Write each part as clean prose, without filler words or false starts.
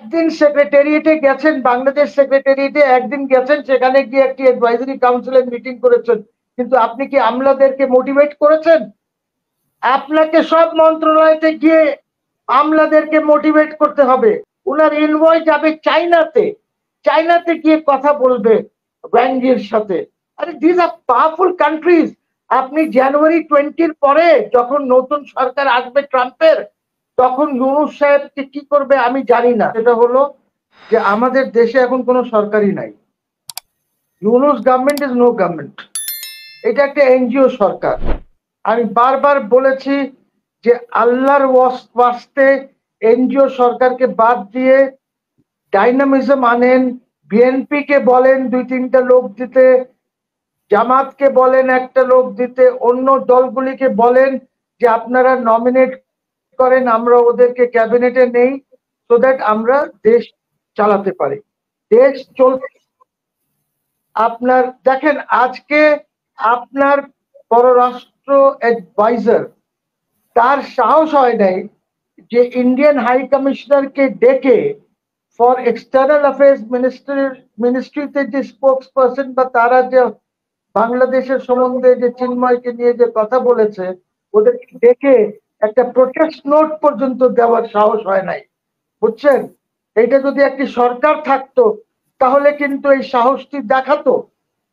একদিন সেক্রেটারিয়েটে গেছেন, বাংলাদেশ সেক্রেটারিয়েটে একদিন গেছেন, সেখানে গিয়ে একটি অ্যাডভাইজারি কাউন্সিলের মিটিং করেছেন, কিন্তু আপনি কি আমলাদেরকে মোটিভেট করেছেন? আপনাকে সব মন্ত্রণালয়তে গিয়ে আমলাদেরকে মোটিভেট করতে হবে। উনার এনভয় যাবে চাইনাতে, চাইনাতে গিয়ে কথা বলবে ব্যাঙ্গির সাথে। আরে দিস আর পাওয়ারফুল কান্ট্রিজ। আপনি জানুয়ারি 20 পরে যখন নতুন সরকার আসবে ট্রাম্পের, তখন ইউনূস সাহেবকে কি করবে আমি জানি না। সেটা হলো যে আমাদের দেশে এখন কোনো সরকারই নাই। Yunus government is no government. এটা একটা এনজিও সরকার। আমি বারবার বলেছি যে আল্লাহর ওয়াস্তে এনজিও সরকারকে বাদ দিয়ে ডাইনামিজম আনেন। বিএনপি কে বলেন 2-3টা লোক দিতে, জামাতকে বলেন একটা লোক দিতে, অন্য দলগুলিকে বলেন যে আপনারা নমিনেট করেন, আমরা ওদেরকে ক্যাবিনেটে নেই, সো দ্যাট আমরা দেশ চালাতে পারি। দেশ চলতে আপনার দেখেন, আজকে আপনার পররাষ্ট্র অ্যাডভাইজার তার সাহস হয় নাই যে ইন্ডিয়ান হাই কমিশনারকে ডেকে ফর এক্সটার্নাল অ্যাফেয়ার্স মিনিস্ট্রিতে যে স্পোক্স পার্সন বা তারা যে বাংলাদেশের সম্বন্ধে যে চিন্ময়কে নিয়ে যে কথা বলেছে, ওদেরকে ডেকে একটা প্রোটেস্ট নোট পর্যন্ত দেওয়ার সাহস হয় নাই। বুঝছেন? এটা যদি একটি সরকার থাকতো তাহলে কিন্তু এই সাহসটি দেখাতো।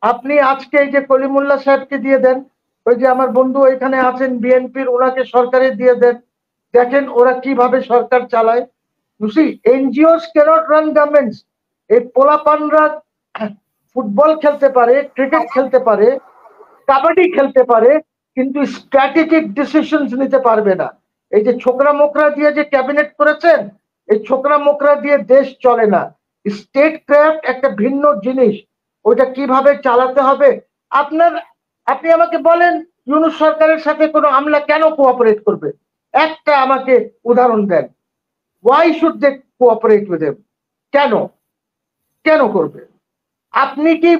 আপনি আজকে এই যে কলিমুল্লাহ সাহেবকে দিয়ে দেন, ওই যে আমার বন্ধু এখানে আছেন বিএনপির, ওনাকে সরকারে দিয়ে দেন, দেখেন ওরা কিভাবে সরকার চালায়। NGOs can't run governments. এই পোলাপানরা ফুটবল খেলতে পারে, ক্রিকেট খেলতে পারে, কাবাডি খেলতে পারে, কিন্তু স্ট্র্যাটেজিক ডিসিশন নিতে পারবে না। এই যে ছোকরা মোকরা দিয়ে যে ক্যাবিনেট করেছেন, এই ছোকরা মোকরা দিয়ে দেশ চলে না। স্টেট ক্রাফট একটা ভিন্ন জিনিস, ওইটা কিভাবে চালাতে হবে। আপনার আপনি আমাকে বলেন ইউনূস সরকারের সাথে কোনো আমলা কেন কোঅপারেট করবে? একটা আমাকে উদাহরণ দেন। Why should they cooperate with him? কেন কেন করবে? আপনি কি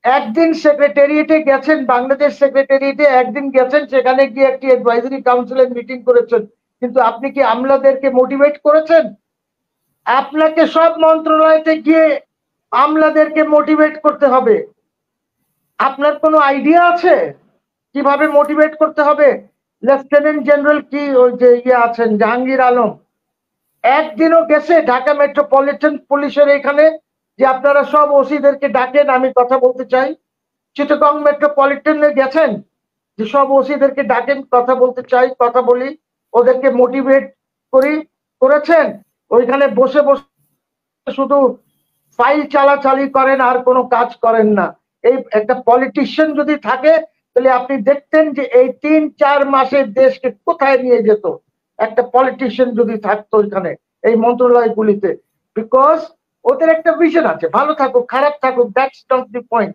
একদিন সেক্রেটারিয়েটে গেছেন, বাংলাদেশ সেক্রেটারিয়েটে একদিন গেছেন, সেখানে গিয়ে একটি অ্যাডভাইজারি কাউন্সিলের মিটিং করেছেন, কিন্তু আপনি কি আমলাদেরকে মোটিভেট করেছেন? আপনাকে সব মন্ত্রণালয়তে গিয়ে আমলাদেরকে মোটিভেট করতে হবে। আপনার কোনো আইডিয়া আছে কিভাবে মোটিভেট করতে হবে? লেফটেন্যান্ট জেনারেল কি ওই যে ইয়ে আছেন জাহাঙ্গীর আলম, একদিনও গেছে ঢাকা মেট্রোপলিটন পুলিশের এখানে যে আপনারা সব ওসিদেরকে ডাকেন, আমি কথা বলতে চাই? চিটাগং মেট্রোপলিটনে গেছেন যে সব ওসিদেরকে ডাকেন, কথা বলতে চাই, কথা বলি, ওদেরকে মোটিভেট করেছেন? ওইখানে বসে বসে শুধু ফাইল চালাচালি করেন আর কোনো কাজ করেন না। এই একটা পলিটিশিয়ান যদি থাকে তাহলে আপনি দেখতেন যে এই 3-4 মাসে দেশকে কোথায় নিয়ে যেত একটা পলিটিশিয়ান যদি থাকতো এখানে এই মন্ত্রণালয়গুলিতে। বিকজ ওদের একটা ভিশন আছে, ভালো থাকুক খারাপ থাকুক, দ্যাটস নট দি পয়েন্ট।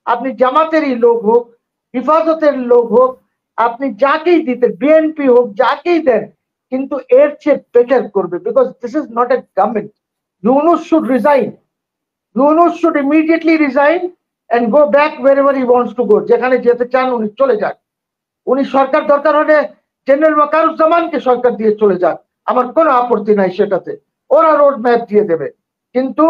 আপনি জামাতেরই লোক হোক, হিফাজতের লোক হোক, আপনি যাকেই দিতে, বিএনপি হোক, যাকেই দেন, কিন্তু এর চেয়ে বেটার করবে। Because this is not a government. Yunus should resign. Yunus should immediately resign and go back wherever he wants to go. যেখানে যেতে চান উনি চলে যান। উনি সরকার দরকার হলে জেনারেল ওয়াকারুজ্জামানকে সরকার দিয়ে চলে যান, আমার কোনো আপত্তি নাই সেটাতে, ওরা রোড ম্যাপ দিয়ে দেবে। কিন্তু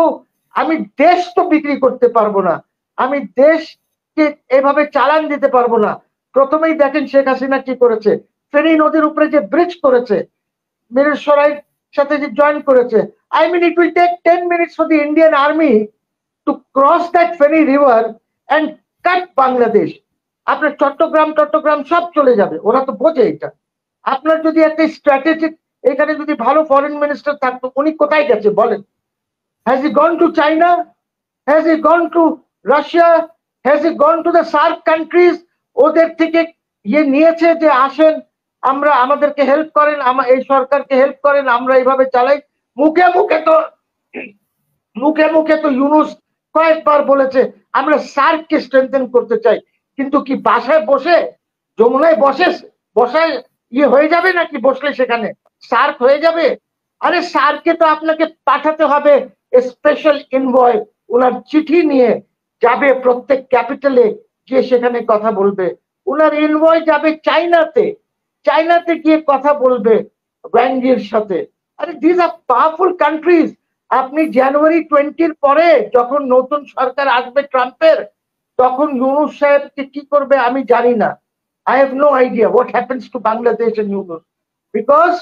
আমি দেশ তো বিক্রি করতে পারবো না, আমি দেশকে এভাবে চালান দিতে পারবো না। প্রথমেই দেখেন শেখ হাসিনা কি করেছে, ফেনী নদীর উপরে যে ব্রিজ করেছে, মিরসরাইয়ের সাথে যে জয়েন করেছে। I mean, it will take 10 minutes for the Indian army to cross that Feni river and cut Bangladesh. আপনার চট্টগ্রাম সব চলে যাবে, ওরা তো বোঝে এটা। আপনার যদি একটা স্ট্র্যাটেজিক এখানে যদি ভালো ফরেন মিনিস্টার থাকতো, উনি কোথায় গেছে বলেন? Has he gone to China? Has he gone to Russia? Has he gone to the SAARC countries? ওদের থেকে ইয়ে নিয়েছে যে আসেন আমরা, আমাদেরকে হেল্প করেন, এই সরকারকে হেল্প করেন, আমরা এইভাবে চালাই? মুখে মুখে তো ইউনূস কয়েকবার বলেছে আমরা সার্ককে স্ট্রেংথেন করতে চাই, কিন্তু কি বাসায় বসে যমুনায় বসায় ইয়ে হয়ে যাবে নাকি? বসলে সেখানে সার্ক হয়ে যাবে? আরে সার্ককে তো আপনাকে পাঠাতে হবে স্পেশাল এনভয়, ওনার চিঠি নিয়ে যাবে প্রত্যেক ক্যাপিটালে, গিয়ে সেখানে কথা বলবে। ওনার এনভয় যাবে চাইনাতে গিয়ে কথা বলবে ব্যাঙ্গির সাথে। আরে দিস আর পাওয়ারফুল কান্ট্রিজ। আপনি জানুয়ারি 20 পরে যখন নতুন সরকার আসবে ট্রাম্পের, তখন ইউনূস সাহেবকে কি করবে আমি জানি না। I have no idea what happens to Bangladesh and Yunus, because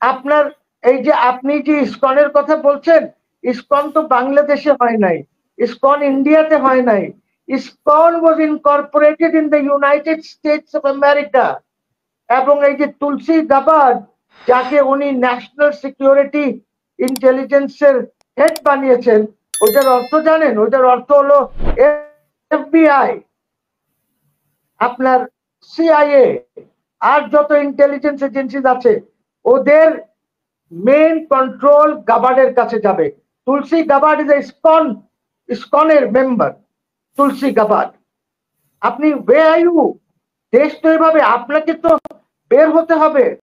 আপনার এই যে আপনি যে ইসকনের কথা বলছেন, ইসকন তো বাংলাদেশে হয় নাই, ইসকন ইন্ডিয়াতে হয় নাই। ISKCON was Incorporated in the United states of America. এবং এই যে তুলসী গাবার্ড, যাকে উনি ন্যাশনাল সিকিউরিটি ইন্টেলিজেন্সের হেড বানিয়েছেন, ওটার অর্থ জানেন? ওটার অর্থ হলো এফবিআই, আপনার সিআইএ, আর যত ইন্টেলিজেন্স এজেন্সিজ আছে, ওদের মেইন কন্ট্রোল গাবার্ডের কাছে যাবে। তুলসী গাবার্ড ইজ ইসকনের মেম্বার, তুলসী গাবার্ড। আপনি ওয়ে আর ইউ? দেশ তো এভাবে, আপনাকে তো বের হতে হবে।